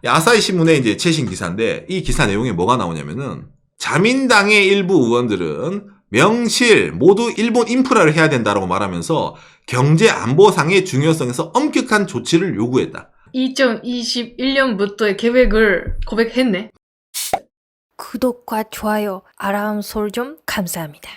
아사히 신문의 이제 최신 기사인데 이 기사 내용에 뭐가 나오냐면은 자민당의 일부 의원들은 명실 모두 일본 인프라를 해야 된다라고 말하면서 경제 안보상의 중요성에서 엄격한 조치를 요구했다. 2021년부터의 계획을 고백했네. 구독과 좋아요, 알람 설정 감사합니다.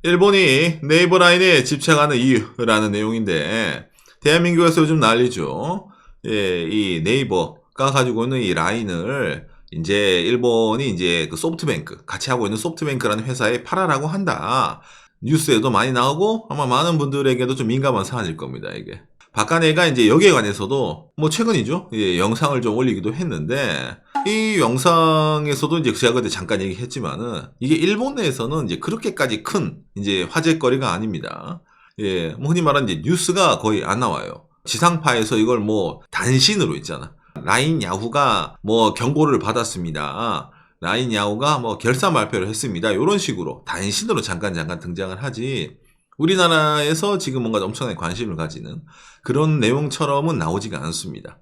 일본이 네이버 라인에 집착하는 이유라는 내용인데 대한민국에서 요즘 난리죠. 예, 이 네이버가 가지고 있는 이 라인을 이제 일본이 이제 그 소프트뱅크 같이 하고 있는 소프트뱅크라는 회사에 팔아라고 한다. 뉴스에도 많이 나오고 아마 많은 분들에게도 좀 민감한 사안일 겁니다. 이게 박간혜가 이제 여기에 관해서도 뭐 최근이죠. 예, 영상을 좀 올리기도 했는데 이 영상에서도 이제 제가 그때 잠깐 얘기했지만은 이게 일본 내에서는 이제 그렇게까지 큰 이제 화제거리가 아닙니다. 예, 뭐 흔히 말하는 이제 뉴스가 거의 안 나와요. 지상파에서 이걸 뭐 단신으로 있잖아. 라인 야후가 뭐 경고를 받았습니다. 라인 야후가 뭐 결산 발표를 했습니다. 이런 식으로 단신으로 잠깐 등장을 하지. 우리나라에서 지금 뭔가 엄청나게 관심을 가지는 그런 내용처럼은 나오지가 않습니다.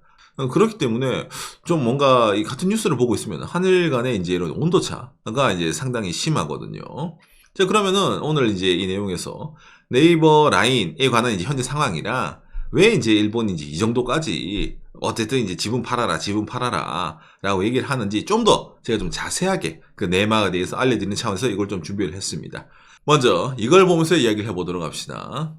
그렇기 때문에 좀 뭔가 이 같은 뉴스를 보고 있으면 하늘 간의 이제 이런 온도차가 이제 상당히 심하거든요. 자, 그러면은 오늘 이제 이 내용에서 네이버 라인에 관한 이제 현재 상황이라 왜 이제 일본이 이제 이 정도까지 어쨌든 이제 지분 팔아라 라고 얘기를 하는지 좀 더 제가 좀 자세하게 그 내막에 대해서 알려드리는 차원에서 이걸 좀 준비를 했습니다. 먼저 이걸 보면서 이야기를 해보도록 합시다.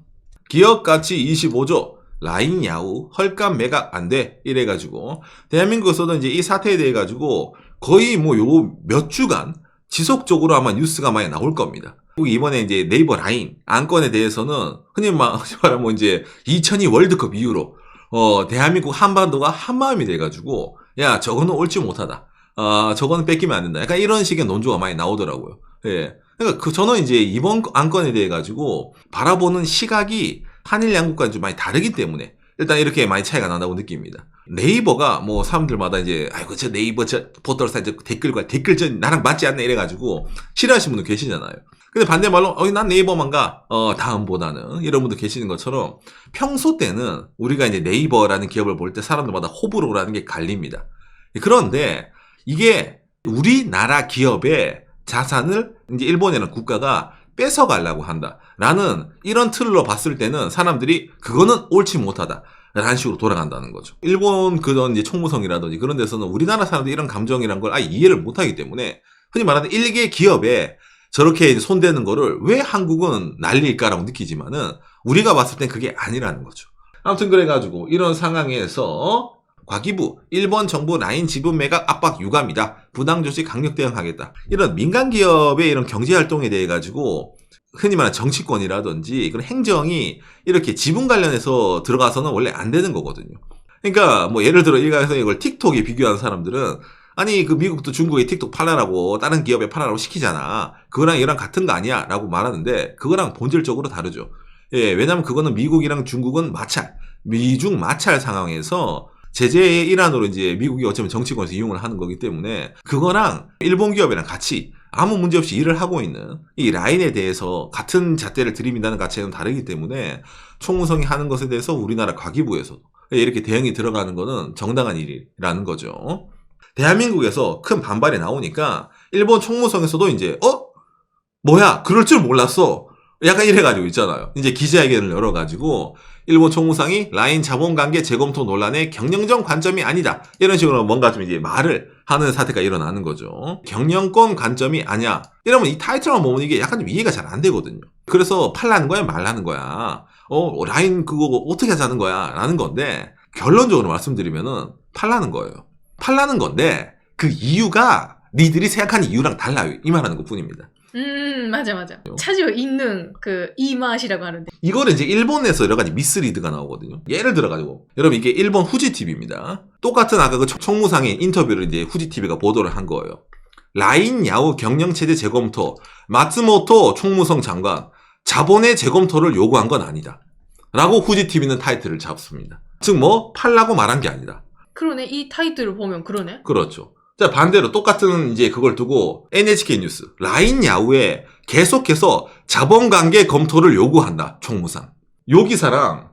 기업 가치 25조 라인 야후 헐값 매각 안 돼 이래가지고 대한민국에서도 이제 이 사태에 대해 가지고 거의 뭐 요 몇 주간 지속적으로 아마 뉴스가 많이 나올 겁니다. 이번에 이제 네이버 라인 안건에 대해서는 흔히 말하면 이제 2002 월드컵 이후로 대한민국 한반도가 한마음이 돼가지고 야 저거는 옳지 못하다. 저거는 뺏기면 안 된다. 약간 이런 식의 논조가 많이 나오더라고요. 예. 그러니까 저는 이제 이번 안건에 대해 가지고 바라보는 시각이 한일 양국과 좀 많이 다르기 때문에 일단 이렇게 많이 차이가 난다고 느낍니다. 네이버가 뭐 사람들마다 이제 아이고 저 네이버 저 포털 사이트 댓글 저 나랑 맞지 않네 이래가지고 싫어하시는 분도 계시잖아요. 근데 반대말로 난 네이버만 가 다음보다는 이런 분도 계시는 것처럼 평소 때는 우리가 이제 네이버라는 기업을 볼 때 사람들마다 호불호라는 게 갈립니다. 그런데 이게 우리나라 기업의 자산을 이제 일본이라는 국가가 뺏어가려고 한다라는 이런 틀로 봤을 때는 사람들이 그거는 옳지 못하다. 라는 식으로 돌아간다는 거죠. 일본 그런 이제 총무성이라든지 그런 데서는 우리나라 사람들이 이런 감정이란 걸 아예 이해를 못하기 때문에 흔히 말하는 일개 기업에 저렇게 이제 손대는 거를 왜 한국은 난리일까라고 느끼지만은 우리가 봤을 땐 그게 아니라는 거죠. 아무튼 그래가지고 이런 상황에서 과기부 일본 정부 라인 지분 매각 압박 유감이다. 부당 조치 강력 대응하겠다. 이런 민간 기업의 이런 경제 활동에 대해 가지고 흔히 말하는 정치권이라든지 그런 행정이 이렇게 지분 관련해서 들어가서는 원래 안 되는 거거든요. 그러니까 뭐 예를 들어 일각에서 이걸 틱톡에 비교하는 사람들은 아니 그 미국도 중국에 틱톡 팔아라고 다른 기업에 팔아라고 시키잖아. 그거랑 이거랑 같은 거 아니야? 라고 말하는데 그거랑 본질적으로 다르죠. 예, 왜냐면 그거는 미국이랑 중국은 미중 마찰 상황에서 제재의 일환으로 이제 미국이 어쩌면 정치권에서 이용을 하는 거기 때문에 그거랑 일본 기업이랑 같이 아무 문제 없이 일을 하고 있는 이 라인에 대해서 같은 잣대를 들이민다는 가치는 다르기 때문에 총무성이 하는 것에 대해서 우리나라 과기부에서도 이렇게 대응이 들어가는 거는 정당한 일이라는 거죠. 대한민국에서 큰 반발이 나오니까 일본 총무성에서도 이제 뭐야 그럴 줄 몰랐어 약간 이래가지고 있잖아요. 이제 기자회견을 열어가지고 일본 총무상이 라인 자본관계 재검토 논란의 경영적 관점이 아니다. 이런 식으로 뭔가 좀 이제 말을 하는 사태가 일어나는 거죠. 경영권 관점이 아니야. 이러면 이 타이틀만 보면 이게 약간 좀 이해가 잘 안 되거든요. 그래서 팔라는 거야 말라는 거야. 라인 그거 어떻게 하자는 거야 라는 건데 결론적으로 말씀드리면은 팔라는 거예요. 팔라는 건데 그 이유가 니들이 생각하는 이유랑 달라요. 이 말하는 것 뿐입니다. 맞아. 차지어 있는 그 이 맛이라고 하는데. 이거는 이제 일본에서 여러 가지 미스리드가 나오거든요. 예를 들어가지고 여러분 이게 일본 후지TV입니다. 똑같은 아까 그 총무상의 인터뷰를 이제 후지TV가 보도를 한 거예요. 라인 야후 경영체제 재검토 마츠모토 총무성 장관 자본의 재검토를 요구한 건 아니다. 라고 후지TV는 타이틀을 잡습니다. 즉 뭐 팔라고 말한 게 아니다. 그러네. 이 타이틀을 보면 그러네. 그렇죠. 자, 반대로 똑같은 이제 그걸 두고 NHK 뉴스 라인 야후에 계속해서 자본관계 검토를 요구한다. 총무상. 요 기사랑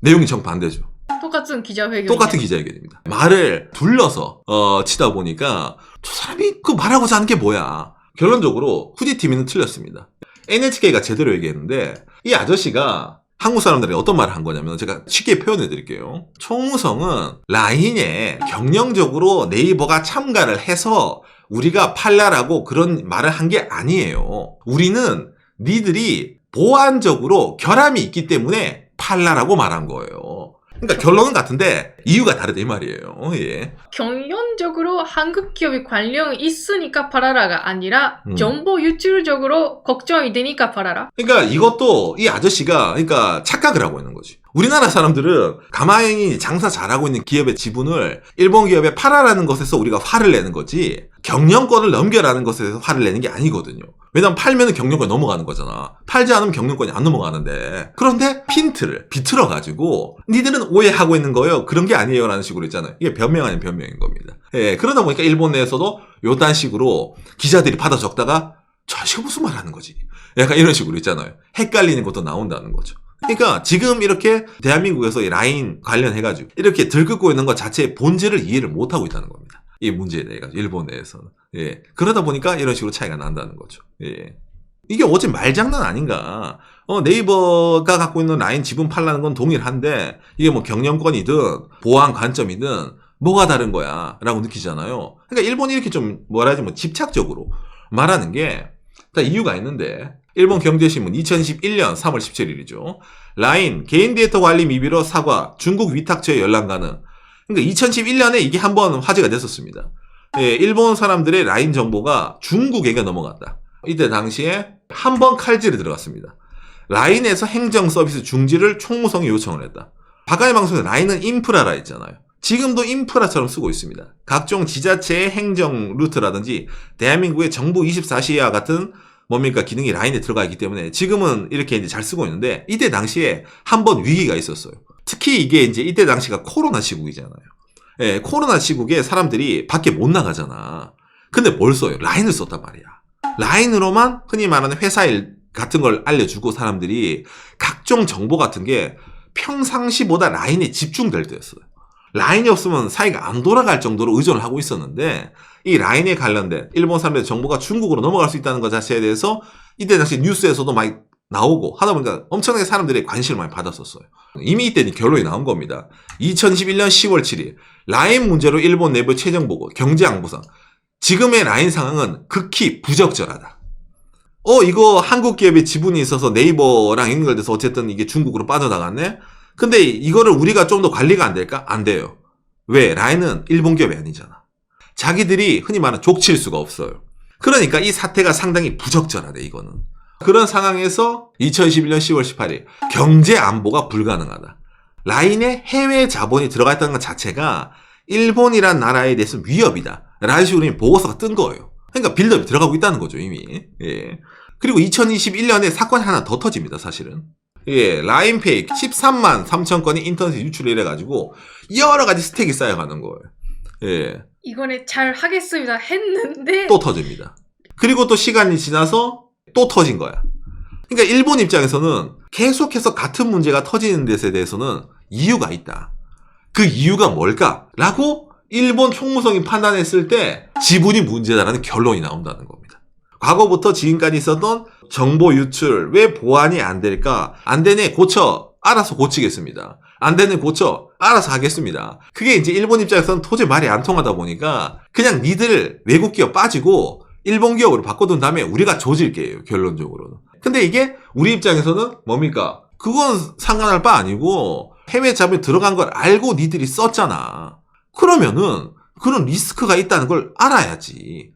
내용이 정반대죠. 똑같은 기자회견. 똑같은 기자회견입니다. 말을 둘러서 치다 보니까 저 사람이 그 말하고자 하는 게 뭐야. 결론적으로 후지TV는 틀렸습니다. NHK가 제대로 얘기했는데 이 아저씨가 한국 사람들이 어떤 말을 한 거냐면 제가 쉽게 표현해 드릴게요. 총무성은 라인에 경영적으로 네이버가 참가를 해서 우리가 팔라라고 그런 말을 한 게 아니에요. 우리는 니들이 보안적으로 결함이 있기 때문에 팔라라고 말한 거예요. 그러니까 결론은 같은데 이유가 다르다 이 말이에요. 예. 경영적으로 한국 기업이 관련이 있으니까 팔아라가 아니라 정보 유출적으로 걱정이 되니까 팔아라. 그러니까 이것도 이 아저씨가 그러니까 착각을 하고 있는 거지. 우리나라 사람들은 가만히 장사 잘하고 있는 기업의 지분을 일본 기업에 팔아라는 것에서 우리가 화를 내는 거지 경영권을 넘겨라는 것에서 화를 내는 게 아니거든요. 왜냐면 팔면 경영권이 넘어가는 거잖아. 팔지 않으면 경영권이 안 넘어가는데. 그런데 핀트를 비틀어가지고 니들은 오해하고 있는 거예요. 그런 게 아니에요 라는 식으로 있잖아요. 이게 변명 아닌 변명인 겁니다. 예, 그러다 보니까 일본 내에서도 요딴 식으로 기자들이 받아 적다가 저씨가 무슨 말 하는 거지? 약간 이런 식으로 있잖아요. 헷갈리는 것도 나온다는 거죠. 그러니까 지금 이렇게 대한민국에서 이 라인 관련해가지고 이렇게 들끓고 있는 것 자체의 본질을 이해를 못하고 있다는 겁니다. 이 문제에 대해 가지고 일본 내에서는. 예. 그러다 보니까 이런 식으로 차이가 난다는 거죠. 예. 이게 어째 말장난 아닌가. 네이버가 갖고 있는 라인 지분 팔라는 건 동일한데 이게 뭐 경영권이든 보안 관점이든 뭐가 다른 거야 라고 느끼잖아요. 그러니까 일본이 이렇게 좀 뭐라 하지 뭐 집착적으로 말하는 게 다 이유가 있는데 일본 경제신문 2021년 3월 17일이죠. 라인 개인 데이터 관리 미비로 사과 중국 위탁처에 연락 가능. 그러니까 2011년에 이게 한번 화제가 됐었습니다. 예, 일본 사람들의 라인 정보가 중국에게 넘어갔다. 이때 당시에 한 번 칼질이 들어갔습니다. 라인에서 행정 서비스 중지를 총무성이 요청을 했다. 바깥의 방송에 라인은 인프라라 했잖아요. 지금도 인프라처럼 쓰고 있습니다. 각종 지자체의 행정 루트라든지 대한민국의 정부 24시와 같은 뭡니까 기능이 라인에 들어가 있기 때문에 지금은 이렇게 이제 잘 쓰고 있는데 이때 당시에 한 번 위기가 있었어요. 특히 이게 이제 이때 당시가 코로나 시국이잖아요. 예, 코로나 시국에 사람들이 밖에 못 나가잖아. 근데 뭘 써요? 라인을 썼단 말이야. 라인으로만 흔히 말하는 회사 일 같은 걸 알려주고 사람들이 각종 정보 같은 게 평상시보다 라인에 집중될 때였어요. 라인이 없으면 사이가 안 돌아갈 정도로 의존을 하고 있었는데 이 라인에 관련된 일본 사람들의 정보가 중국으로 넘어갈 수 있다는 것 자체에 대해서 이때 당시 뉴스에서도 많이 나오고 하다 보니까 엄청나게 사람들이 관심을 많이 받았었어요. 이미 이때는 결론이 나온 겁니다. 2011년 10월 7일 라인 문제로 일본 내부 최종보고 경제안보상 지금의 라인 상황은 극히 부적절하다. 이거 한국 기업의 지분이 있어서 네이버랑 연결돼서 어쨌든 이게 중국으로 빠져나갔네? 근데 이거를 우리가 좀 더 관리가 안 될까? 안 돼요. 왜? 라인은 일본 기업이 아니잖아. 자기들이 흔히 말하는 족칠 수가 없어요. 그러니까 이 사태가 상당히 부적절하대, 이거는. 그런 상황에서 2021년 10월 18일 경제 안보가 불가능하다. 라인에 해외 자본이 들어가 있다는 것 자체가 일본이란 나라에 대해서 위협이다. 라는 식으로 보고서가 뜬 거예요. 그러니까 빌드업이 들어가고 있다는 거죠, 이미. 예. 그리고 2021년에 사건이 하나 더 터집니다, 사실은. 예, 라인페이 13만 3천 건이 인터넷에 유출을 해가지고 여러 가지 스택이 쌓여가는 거예요. 예. 이번에 잘 하겠습니다 했는데 또 터집니다. 그리고 또 시간이 지나서 또 터진 거야. 그러니까 일본 입장에서는 계속해서 같은 문제가 터지는 데에 대해서는 이유가 있다. 그 이유가 뭘까? 라고 일본 총무성이 판단했을 때 지분이 문제다라는 결론이 나온다는 겁니다. 과거부터 지금까지 있었던 정보 유출, 왜 보완이 안 될까? 안 되네, 고쳐. 알아서 고치겠습니다. 안 되네, 고쳐. 알아서 하겠습니다. 그게 이제 일본 입장에서는 도저히 말이 안 통하다 보니까 그냥 니들 외국 기업 빠지고 일본 기업으로 바꿔둔 다음에 우리가 조질게요, 결론적으로는. 근데 이게 우리 입장에서는 뭡니까? 그건 상관할 바 아니고 해외 자본이 들어간 걸 알고 니들이 썼잖아. 그러면은 그런 리스크가 있다는 걸 알아야지.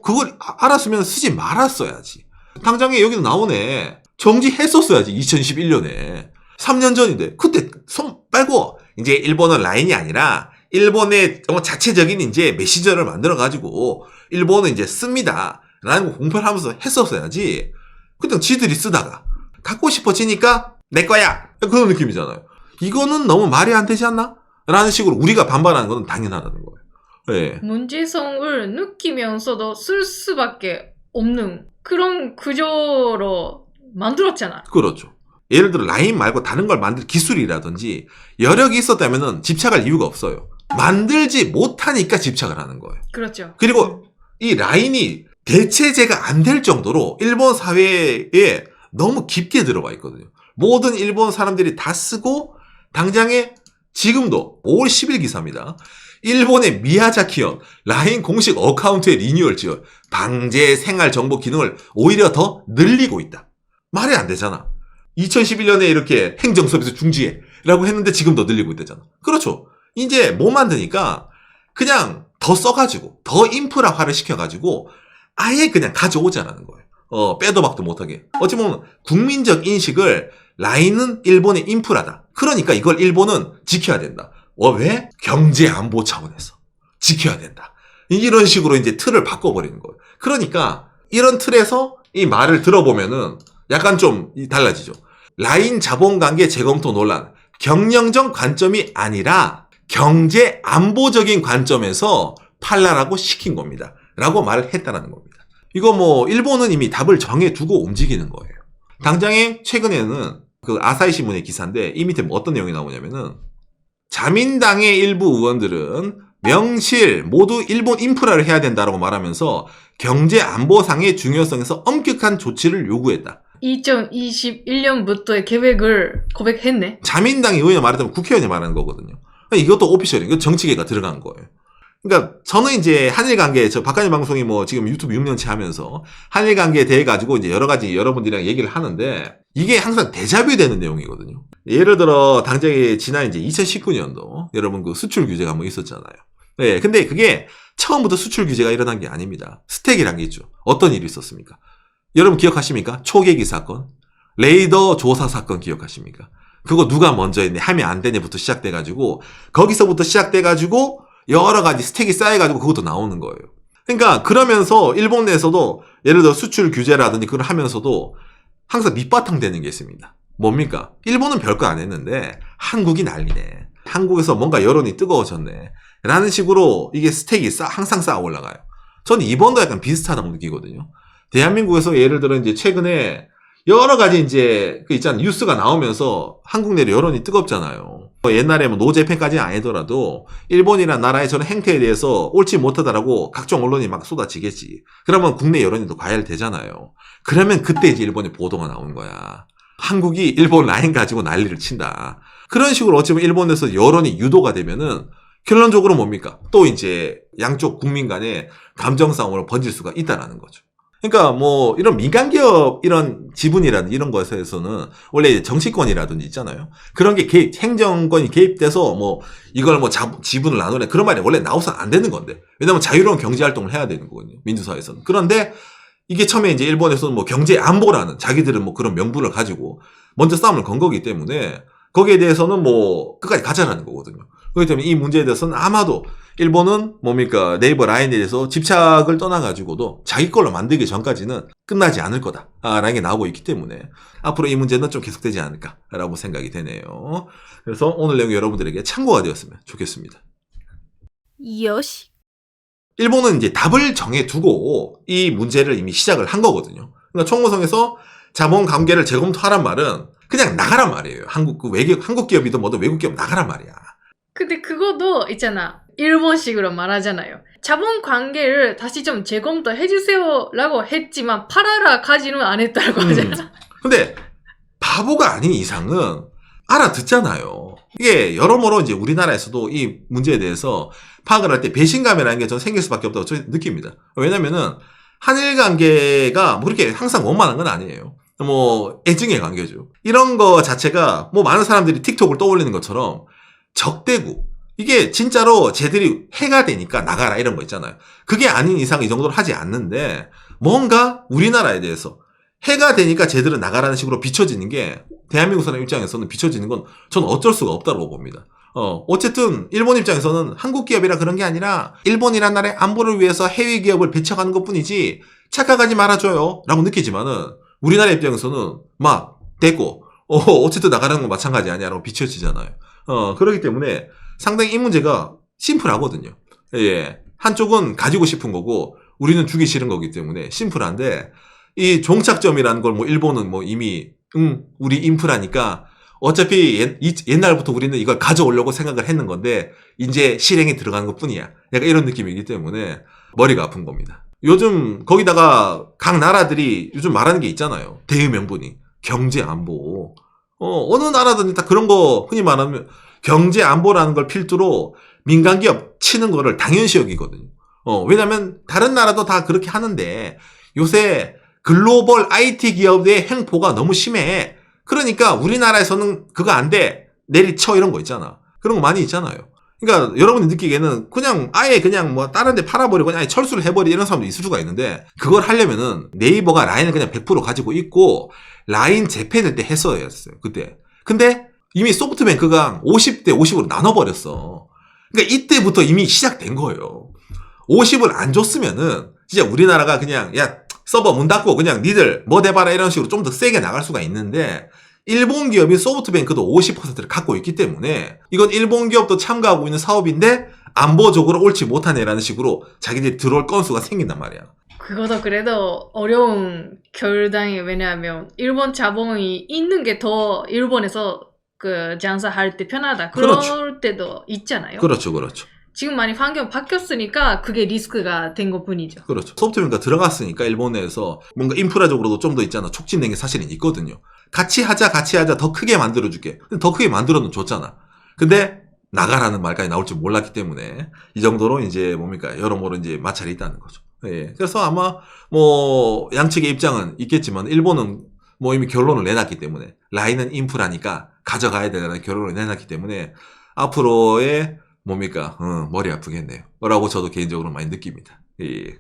그걸 알았으면 쓰지 말았어야지. 당장에 여기도 나오네. 정지했었어야지, 2011년에. 3년 전인데. 그때 손 빨고, 이제 일본은 라인이 아니라, 일본의 자체적인 이제 메시저를 만들어가지고, 일본은 이제 씁니다. 라는 거 공표를 하면서 했었어야지. 그때 지들이 쓰다가, 갖고 싶어지니까, 내 거야! 그런 느낌이잖아요. 이거는 너무 말이 안 되지 않나? 라는 식으로 우리가 반발하는 건 당연하다는 거예요. 네. 문제성을 느끼면서도 쓸 수밖에 없는 그런 구조로 만들었잖아. 그렇죠. 예를 들어 라인 말고 다른 걸 만들 기술이라든지 여력이 있었다면은 집착할 이유가 없어요. 만들지 못하니까 집착을 하는 거예요. 그렇죠. 그리고 이 라인이 대체제가 안 될 정도로 일본 사회에 너무 깊게 들어가 있거든요. 모든 일본 사람들이 다 쓰고 당장에 지금도 5월 10일 기사입니다. 일본의 미야자키현 라인 공식 어카운트의 리뉴얼 지원 방제 생활 정보 기능을 오히려 더 늘리고 있다. 말이 안 되잖아. 2011년에 이렇게 행정 서비스 중지해라고 했는데 지금 더 늘리고 있다잖아. 그렇죠. 이제 뭐 만드니까 그냥 더 써가지고 더 인프라화를 시켜가지고 아예 그냥 가져오자라는 거예요. 빼도 박도 못하게. 어찌 보면 국민적 인식을 라인은 일본의 인프라다. 그러니까 이걸 일본은 지켜야 된다. 왜? 경제 안보 차원에서 지켜야 된다. 이런 식으로 이제 틀을 바꿔버리는 거예요. 그러니까 이런 틀에서 이 말을 들어보면은 약간 좀 달라지죠. 라인 자본관계 재검토 논란. 경영적 관점이 아니라 경제 안보적인 관점에서 팔라라고 시킨 겁니다. 라고 말을 했다는 겁니다. 이거 뭐 일본은 이미 답을 정해두고 움직이는 거예요. 당장에 최근에는 그 아사히 신문의 기사인데 이 밑에 뭐 어떤 내용이 나오냐면은 자민당의 일부 의원들은 명실 모두 일본 인프라를 해야 된다라고 말하면서 경제 안보상의 중요성에서 엄격한 조치를 요구했다. 2021년부터의 계획을 고백했네. 자민당 의원이 말하자면 국회의원이 말하는 거거든요. 이것도 오피셜이에요. 이거 정치계가 들어간 거예요. 그러니까 저는 이제 한일 관계, 저 박간희 방송이 뭐 지금 유튜브 6년째 하면서 한일 관계에 대해 가지고 이제 여러 가지 여러분들이랑 얘기를 하는데 이게 항상 데자뷰 되는 내용이거든요. 예를 들어 당장에 지난 이제 2019년도 여러분 그 수출 규제가 뭐 있었잖아요. 네, 근데 그게 처음부터 수출 규제가 일어난 게 아닙니다. 스택이란 게 있죠. 어떤 일이 있었습니까? 여러분 기억하십니까? 초계기 사건, 레이더 조사 사건 기억하십니까? 그거 누가 먼저 했네, 하면 안 되네부터 시작돼가지고 거기서부터 시작돼가지고 여러 가지 스택이 쌓여가지고 그것도 나오는 거예요. 그러니까 그러면서 일본 내에서도 예를 들어 수출 규제라든지 그걸 하면서도 항상 밑바탕 되는 게 있습니다. 뭡니까? 일본은 별거 안 했는데 한국이 난리네. 한국에서 뭔가 여론이 뜨거워졌네. 라는 식으로 이게 스택이 항상 쌓아 올라가요. 저는 이번도 약간 비슷하다고 느끼거든요. 대한민국에서 예를 들어 이제 최근에 여러 가지 이제 그 있잖아요. 뉴스가 나오면서 한국 내로 여론이 뜨겁잖아요. 옛날에 뭐 노제팬까지는 아니더라도 일본이란 나라의 저런 행태에 대해서 옳지 못하다라고 각종 언론이 막 쏟아지겠지. 그러면 국내 여론이 또 과열되잖아요. 그러면 그때 이제 일본의 보도가 나오는 거야. 한국이 일본 라인 가지고 난리를 친다. 그런 식으로 어찌보면 일본에서 여론이 유도가 되면은 결론적으로 뭡니까? 또 이제 양쪽 국민 간의 감정 싸움으로 번질 수가 있다라는 거죠. 그러니까 뭐 이런 민간기업 이런 지분이라든지 이런 것에서는 원래 정치권이라든지 있잖아요. 그런 게 행정권이 개입돼서 뭐 이걸 뭐 지분을 나누네 그런 말이 원래 나와서 안 되는 건데. 왜냐면 자유로운 경제활동을 해야 되는 거거든요. 민주사회에서는. 그런데 이게 처음에 이제 일본에서는 뭐 경제 안보라는 자기들은 뭐 그런 명분을 가지고 먼저 싸움을 건 거기 때문에 거기에 대해서는 뭐 끝까지 가자라는 거거든요. 그렇기 때문에 이 문제에 대해서는 아마도 일본은 뭡니까 네이버 라인에 대해서 집착을 떠나가지고도 자기 걸로 만들기 전까지는 끝나지 않을 거다라는 게 나오고 있기 때문에 앞으로 이 문제는 좀 계속되지 않을까라고 생각이 되네요. 그래서 오늘 내용이 여러분들에게 참고가 되었으면 좋겠습니다. 요시. 일본은 이제 답을 정해두고 이 문제를 이미 시작을 한 거거든요. 그러니까 총무성에서 자본 관계를 재검토하란 말은 그냥 나가란 말이에요. 한국 기업이든 뭐든 외국 기업 나가란 말이야. 근데 그거도 있잖아. 일본식으로 말하잖아요. 자본 관계를 다시 좀 재검토 해주세요 라고 했지만 팔아라 가지는 안 했다고 하잖아. 근데 바보가 아닌 이상은 알아듣잖아요. 이게 여러모로 이제 우리나라에서도 이 문제에 대해서 파악을 할 때 배신감이라는 게 저는 생길 수밖에 없다고 저는 느낍니다. 왜냐면은 한일 관계가 뭐 그렇게 항상 원만한 건 아니에요. 뭐 애증의 관계죠. 이런 거 자체가 뭐 많은 사람들이 틱톡을 떠올리는 것처럼 적대고 이게 진짜로 쟤들이 해가 되니까 나가라 이런 거 있잖아요. 그게 아닌 이상 이 정도로 하지 않는데 뭔가 우리나라에 대해서 해가 되니까 쟤들은 나가라는 식으로 비춰지는 게 대한민국 사람 입장에서는 비춰지는 건 전 어쩔 수가 없다고 봅니다. 어쨌든 일본 입장에서는 한국 기업이라 그런 게 아니라 일본이란 나라의 안보를 위해서 해외 기업을 배척하는 것뿐이지 착각하지 말아줘요 라고 느끼지만은 우리나라 입장에서는 막 됐고 어쨌든 나가는 건 마찬가지 아니야라고 비춰지잖아요. 그렇기 때문에 상당히 이 문제가 심플하거든요. 예. 한쪽은 가지고 싶은 거고 우리는 주기 싫은 거기 때문에 심플한데 이 종착점이라는 걸 뭐 일본은 뭐 이미 우리 인프라니까 어차피 옛날부터 우리는 이걸 가져오려고 생각을 했는 건데 이제 실행에 들어가는 것 뿐이야. 약간 이런 느낌이기 때문에 머리가 아픈 겁니다. 요즘 거기다가 각 나라들이 요즘 말하는 게 있잖아요. 대의명분이 경제 안보. 어느 나라든 다 그런 거 흔히 말하면 경제 안보라는 걸 필두로 민간 기업 치는 거를 당연시 여기거든요. 왜냐면 다른 나라도 다 그렇게 하는데 요새 글로벌 IT 기업의 횡포가 너무 심해. 그러니까 우리나라에서는 그거 안 돼. 내리쳐 이런 거 있잖아. 그런 거 많이 있잖아요. 그러니까 여러분이 느끼기에는 그냥 아예 그냥 뭐 다른 데 팔아버리고 그냥 아예 철수를 해버리 이런 사람도 있을 수가 있는데 그걸 하려면은 네이버가 라인을 그냥 100% 가지고 있고 라인 재팬일 때 했어야 했어요. 그때. 근데 이미 소프트뱅크가 50대 50으로 나눠버렸어. 그러니까 이때부터 이미 시작된 거예요. 50을 안 줬으면은 진짜 우리나라가 그냥 야 서버 문 닫고 그냥 니들 뭐 대봐라 이런 식으로 좀 더 세게 나갈 수가 있는데 일본 기업인 소프트뱅크도 50%를 갖고 있기 때문에 이건 일본 기업도 참가하고 있는 사업인데 안보적으로 옳지 못하네라는 식으로 자기들이 들어올 건수가 생긴단 말이야. 그것도 그래도 어려운 결단이 왜냐하면 일본 자본이 있는 게 더 일본에서 그 장사할 때 편하다. 그럴 그렇죠. 때도 있잖아요. 그렇죠, 그렇죠. 지금 많이 환경 바뀌었으니까 그게 리스크가 된 것 뿐이죠. 그렇죠. 소프트웨어가 들어갔으니까 일본에서 뭔가 인프라적으로도 좀 더 있잖아. 촉진된 게 사실은 있거든요. 같이 하자. 더 크게 만들어줄게. 더 크게 만들어는 줬잖아. 근데 나가라는 말까지 나올 줄 몰랐기 때문에 이 정도로 이제 뭡니까 여러모로 이제 마찰이 있다는 거죠. 예. 그래서 아마 뭐 양측의 입장은 있겠지만 일본은 뭐 이미 결론을 내놨기 때문에 라인은 인프라니까 가져가야 되는 결론을 내놨기 때문에 앞으로의 뭡니까 머리 아프겠네요. 라고 저도 개인적으로 많이 느낍니다. 예.